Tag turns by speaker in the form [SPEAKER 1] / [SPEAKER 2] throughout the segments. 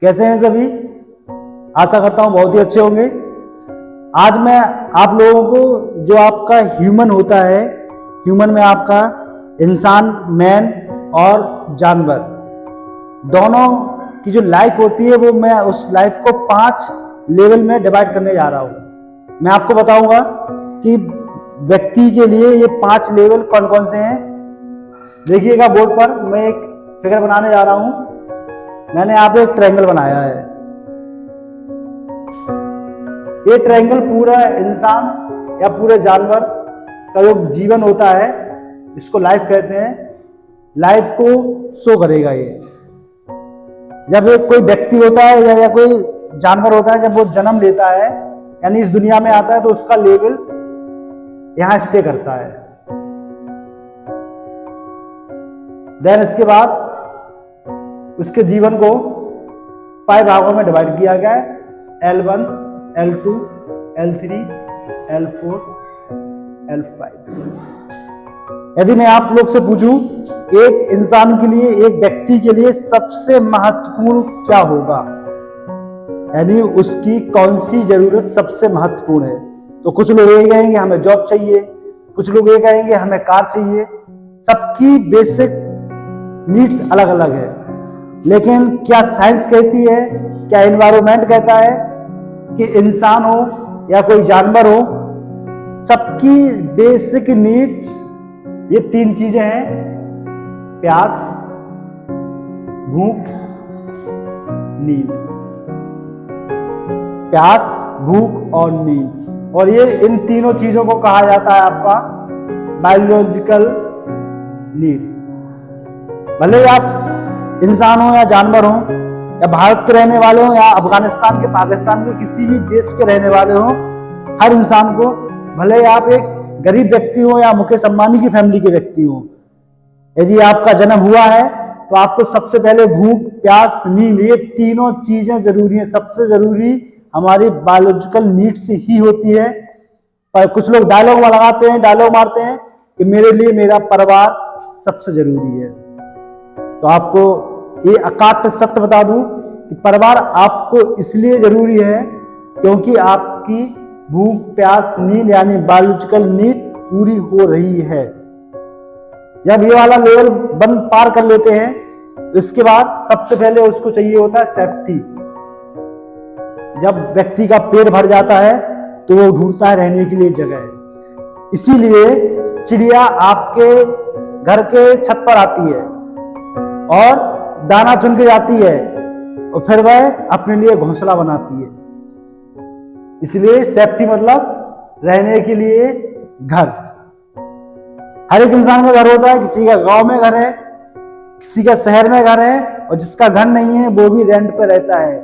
[SPEAKER 1] कैसे हैं सभी? आशा करता हूं बहुत ही अच्छे होंगे। आज मैं आप लोगों को जो आपका ह्यूमन होता है, ह्यूमन में आपका इंसान, मैन और जानवर दोनों की जो लाइफ होती है वो मैं उस लाइफ को 5 लेवल में डिवाइड करने जा रहा हूं। मैं आपको बताऊंगा कि व्यक्ति के लिए ये 5 लेवल कौन कौन से हैं। देखिएगा बोर्ड पर, मैं एक फिगर बनाने जा रहा हूं। मैंने यहाँ पे एक ट्रायंगल बनाया है। ये ट्रायंगल पूरा इंसान या पूरे जानवर का जो जीवन होता है, इसको लाइफ कहते हैं, लाइफ को शो करेगा। ये जब एक कोई व्यक्ति होता है या कोई जानवर होता है, जब वो जन्म लेता है यानी इस दुनिया में आता है, तो उसका लेवल यहां स्टे करता है। देन इसके बाद उसके जीवन को 5 भागों में डिवाइड किया गया है, L1, L2, L3, L4, L5। यदि मैं आप लोग से पूछूं एक इंसान के लिए, एक व्यक्ति के लिए सबसे महत्वपूर्ण क्या होगा, यानी उसकी कौन सी जरूरत सबसे महत्वपूर्ण है, तो कुछ लोग ये कहेंगे हमें जॉब चाहिए, कुछ लोग ये कहेंगे हमें कार चाहिए। सबकी बेसिक नीड्स अलग अलग है, लेकिन क्या साइंस कहती है, क्या एनवायरनमेंट कहता है कि इंसान हो या कोई जानवर हो, सबकी बेसिक नीड ये 3 चीजें हैं: प्यास, भूख, नींद। प्यास, भूख और नींद। और ये इन तीनों चीजों को कहा जाता है आपका बायोलॉजिकल नीड। भले आप इंसान हो या जानवर हो, या भारत के रहने वाले हो या अफगानिस्तान के, पाकिस्तान के, किसी भी देश के रहने वाले हो, हर इंसान को, भले आप एक गरीब व्यक्ति हो या मुकेश अंबानी की फैमिली के व्यक्ति हो, यदि आपका जन्म हुआ है तो आपको सबसे पहले भूख, प्यास, नींद, ये तीनों चीजें जरूरी हैं। सबसे जरूरी हमारी बायोलॉजिकल नीड से ही होती है। पर कुछ लोग डायलॉग लगाते हैं, डायलॉग मारते हैं कि मेरे लिए मेरा परिवार सबसे जरूरी है। तो आपको ये अकाट्य सत्य बता दूं कि परिवार आपको इसलिए जरूरी है क्योंकि आपकी भूख, प्यास, नींद यानी बायोलॉजिकल नीड पूरी हो रही है। जब ये वाला लेवल पार कर लेते हैं, इसके बाद सबसे पहले उसको चाहिए होता है सेफ्टी। जब व्यक्ति का पेट भर जाता है तो वो ढूंढता है रहने के लिए जगह। इसीलिए चिड़िया आपके घर के छत पर आती है और दाना चुन के जाती है और फिर वह अपने लिए घोंसला बनाती है। इसलिए सेफ्टी मतलब रहने के लिए घर। हर एक इंसान का घर होता है, किसी का गांव में घर है, किसी का शहर में घर है, और जिसका घर नहीं है वो भी रेंट पे रहता है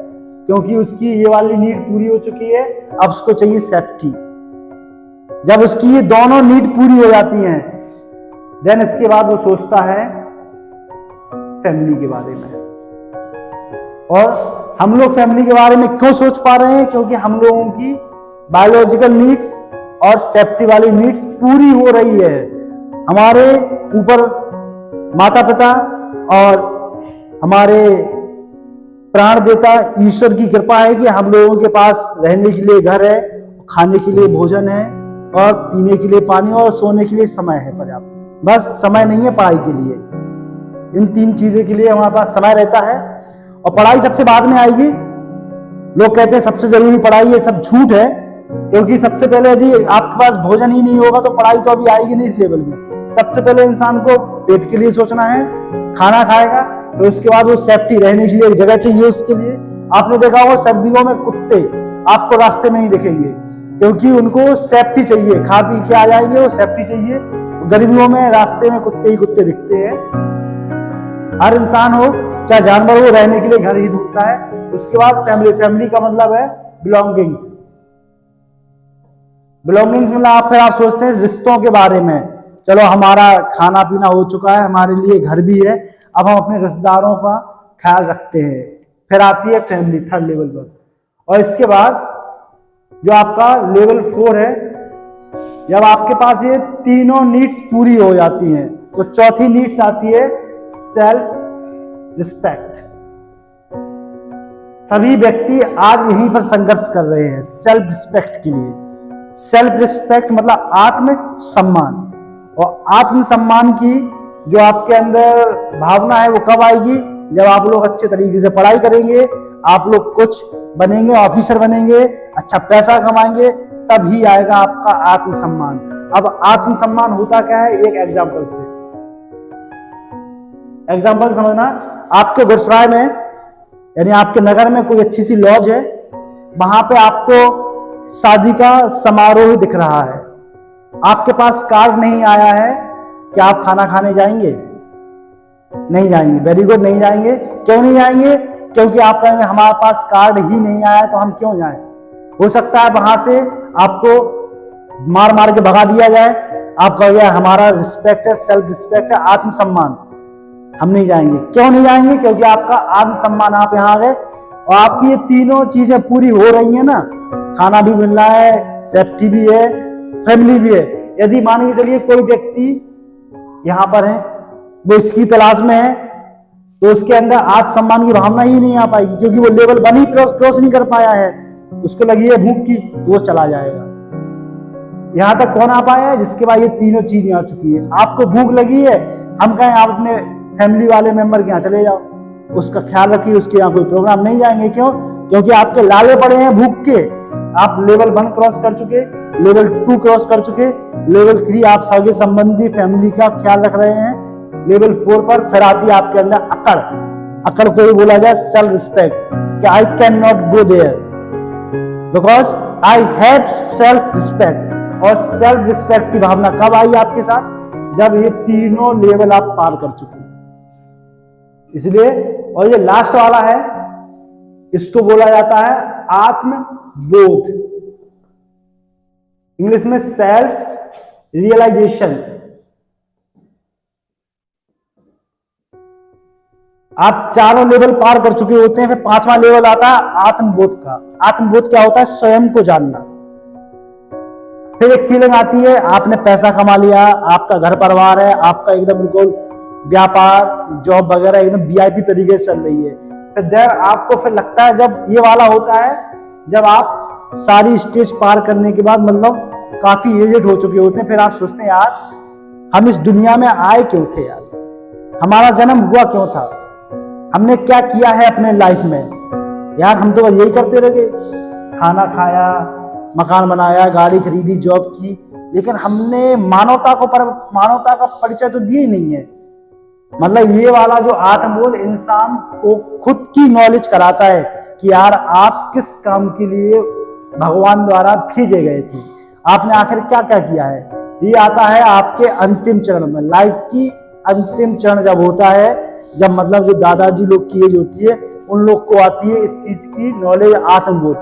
[SPEAKER 1] क्योंकि उसकी ये वाली नीड पूरी हो चुकी है। अब उसको चाहिए सेफ्टी। जब उसकी ये दोनों नीड पूरी हो जाती हैं, देन इसके बाद वो सोचता है फैमिली के बारे में। और हम लोग फैमिली के बारे में क्यों सोच पा रहे हैं? क्योंकि हम लोगों की बायोलॉजिकल नीड्स और सेफ्टी वाली नीड्स पूरी हो रही है। हमारे ऊपर माता पिता और हमारे प्राण देता ईश्वर की कृपा है कि हम लोगों के पास रहने के लिए घर है, खाने के लिए भोजन है, और पीने के लिए पानी, और सोने के लिए समय है पर्याप्त। बस समय नहीं है पढ़ाई के लिए। इन 3 चीजों के लिए हमारे पास समय रहता है, और पढ़ाई सबसे बाद में आएगी। लोग कहते हैं सबसे जरूरी पढ़ाई, ये सब झूठ है। क्योंकि सबसे पहले यदि आपके पास भोजन ही नहीं होगा तो पढ़ाई तो अभी आएगी नहीं इस लेवल में। सबसे पहले इंसान को पेट के लिए सोचना है, खाना खाएगा, तो उसके बाद वो सेफ्टी, रहने के लिए एक जगह चाहिए उसके लिए। आपने देखा होगा सर्दियों में कुत्ते आपको रास्ते में नहीं दिखेंगे क्योंकि उनको सेफ्टी चाहिए। खा पी के आ जाएंगे, वो सेफ्टी चाहिए। गर्मियों में रास्ते में कुत्ते ही कुत्ते दिखते हैं। हर इंसान हो चाहे जानवर हो, रहने के लिए घर ही ढूंढता है। उसके बाद फैमिली। फैमिली का मतलब है बिलोंगिंग्स। बिलोंगिंग्स मतलब फिर आप सोचते हैं रिश्तों के बारे में। चलो हमारा खाना पीना हो चुका है, हमारे लिए घर भी है, अब हम अपने रिश्तेदारों का ख्याल रखते हैं। फिर आती है फैमिली, 3rd लेवल पर। और इसके बाद जो आपका लेवल 4 है, जब आपके पास ये तीनों नीड्स पूरी हो जाती हैं तो चौथी नीड्स आती है सेल्फ रिस्पेक्ट। सभी व्यक्ति आज यहीं पर संघर्ष कर रहे हैं सेल्फ रिस्पेक्ट के लिए। सेल्फ रिस्पेक्ट मतलब आत्म सम्मान, और आत्म सम्मान की जो आपके अंदर भावना है वो कब आएगी? जब आप लोग अच्छे तरीके से पढ़ाई करेंगे, आप लोग कुछ बनेंगे, ऑफिसर बनेंगे, अच्छा पैसा कमाएंगे, तभी आएगा आपका आत्म सम्मान। अब आत्म सम्मान होता क्या है? एक एग्जाम्पल समझना। आपके गुजरात में यानी आपके नगर में कोई अच्छी सी लॉज है, वहां पे आपको शादी का समारोह दिख रहा है, आपके पास कार्ड नहीं आया है, क्या आप खाना खाने जाएंगे? नहीं जाएंगे। वेरी गुड, नहीं जाएंगे। क्यों नहीं जाएंगे? क्योंकि आप कहेंगे हमारे पास कार्ड ही नहीं आया तो हम क्यों जाएं। हो सकता है वहां से आपको मार मार के भगा दिया जाए, आप कहोगे हमारा रिस्पेक्ट है, सेल्फ रिस्पेक्ट है, आत्मसम्मान, हम नहीं जाएंगे। क्यों नहीं जाएंगे? क्योंकि आपका आत्मसम्मान, आप यहाँ आ गए और आपकी ये तीनों चीजें पूरी हो रही है ना, खाना भी मिल रहा है, सेफ्टी भी है, फैमिली भी है। यदि मान के चलिए कोई व्यक्ति यहाँ पर है, वो इसकी तलाश में है, तो उसके अंदर आत्मसम्मान की भावना ही नहीं आ पाएगी, क्योंकि वो लेवल 1 ही क्रॉस नहीं कर पाया है, उसको लगी है भूख की, तो वो चला जाएगा। यहां तक कौन आ पाया है? जिसके बाद ये तीनों चीजें आ चुकी है। आपको भूख लगी है, हम कहें आप अपने फैमिली वाले मेंबर के यहाँ चले जाओ, उसका ख्याल रखिए, उसके यहाँ कोई प्रोग्राम नहीं जाएंगे। क्यों? क्योंकि आपके लाले पड़े हैं भूख के। आप लेवल 1 क्रॉस कर चुके, लेवल 2 क्रॉस कर चुके, लेवल 3 आप सगे संबंधी फैमिली का ख्याल रख रहे हैं, लेवल 4 पर फिर आती है आपके अंदर अकड़। अकड़ को ही बोला जाए सेल्फ रिस्पेक्ट, कि I can not go there because I have self respect. और सेल्फ रिस्पेक्ट की भावना कब आई आपके साथ? जब ये तीनों लेवल आप पार कर चुके। इसलिए, और ये लास्ट वाला है, इसको बोला जाता है आत्मबोध, इंग्लिश में सेल्फ रियलाइजेशन। आप चारों लेवल पार कर चुके होते हैं, फिर 5वां लेवल आता है आत्मबोध का। आत्मबोध क्या होता है? स्वयं को जानना। फिर एक फीलिंग आती है, आपने पैसा कमा लिया, आपका घर परिवार है, आपका एकदम बिल्कुल व्यापार जॉब वगैरह एकदम वीआईपी तरीके से चल रही है। फिर देर आपको फिर लगता है, जब ये वाला होता है, जब आप सारी स्टेज पार करने के बाद मतलब काफी एजेड हो चुके होते हैं, फिर आप सोचते हैं यार हम इस दुनिया में आए क्यों थे, यार हमारा जन्म हुआ क्यों था, हमने क्या किया है अपने लाइफ में। यार हम तो बस यही करते रह गए, खाना खाया, मकान बनाया, गाड़ी खरीदी, जॉब की, लेकिन हमने मानवता का परिचय तो दिया ही नहीं है। मतलब ये वाला जो आत्मबोध इंसान को खुद की नॉलेज कराता है कि यार आप किस काम के लिए भगवान द्वारा भेजे गए थे, आपने आखिर क्या क्या किया है। ये आता है आपके अंतिम चरण में। लाइफ की अंतिम चरण जब होता है, जब मतलब जो दादाजी लोग की एज होती है, उन लोग को आती है इस चीज की नॉलेज, आत्मबोध।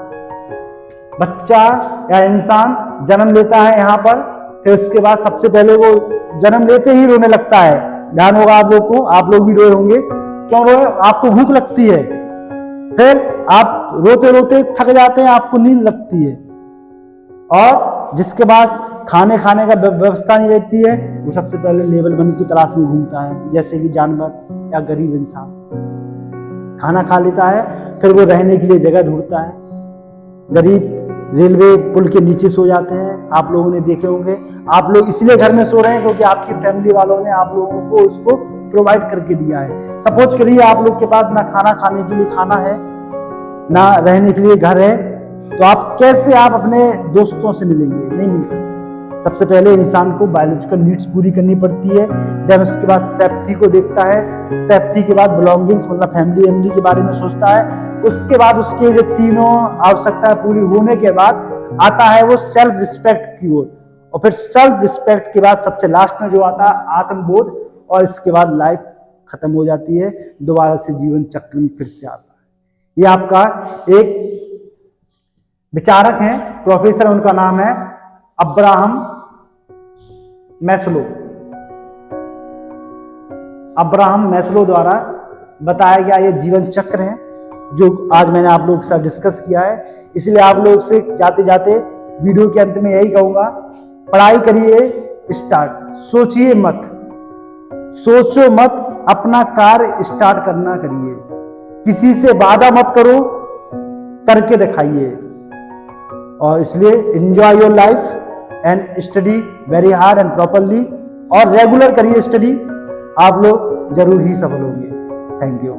[SPEAKER 1] बच्चा या इंसान जन्म लेता है यहाँ पर, फिर उसके बाद सबसे पहले वो जन्म लेते ही रोने लगता है। ध्यान होगा आप लोग को, आप लोग भी रोए होंगे। क्यों रोए? आपको भूख लगती है, फिर आप रोते रोते थक जाते हैं, आपको नींद लगती है, और जिसके पास खाने का व्यवस्था नहीं रहती है, वो सबसे पहले लेवल 1 की तलाश में घूमता है। जैसे कि जानवर या गरीब इंसान खाना खा लेता है, फिर वो रहने के लिए जगह ढूंढता है। गरीब रेलवे पुल के नीचे सो जाते हैं, आप लोगों ने देखे होंगे। आप लोग इसलिए घर में सो रहे हैं क्योंकि आपकी फैमिली वालों ने आप लोगों को उसको प्रोवाइड करके दिया है। सपोज करिए आप लोग के पास ना खाना खाने के लिए खाना है, ना रहने के लिए घर है, तो आप कैसे आप अपने दोस्तों से मिलेंगे? नहीं मिल सकते। सबसे पहले इंसान को बायोलॉजिकल नीड्स पूरी करनी पड़ती है, देन उसके बाद सेफ्टी को देखता है, सेफ्टी के बाद बिलोंगिंग्स मतलब फैमिली के बारे में सोचता है, उसके बाद उसके जो तीनों आवश्यकताएं पूरी होने के बाद आता है वो सेल्फ रिस्पेक्ट की ओर, और फिर सेल्फ रिस्पेक्ट के बाद सबसे लास्ट में जो आता है आत्मबोध, और इसके बाद लाइफ खत्म हो जाती है, दोबारा से जीवन चक्र में फिर से आता है। ये आपका एक विचारक हैं, प्रोफेसर, उनका नाम है अब्राहम मैस्लो द्वारा बताया गया ये जीवन चक्र है, जो आज मैंने आप लोगों के साथ डिस्कस किया है। इसलिए आप लोग से जाते जाते वीडियो के अंत में यही कहूंगा, पढ़ाई करिए स्टार्ट, सोचिए मत, अपना कार्य स्टार्ट करना करिए, किसी से वादा मत करो करके दिखाइए। और इसलिए enjoy your life and study very hard and properly, और रेगुलर करिए स्टडी, आप लोग जरूर ही सफल होंगे। Thank you.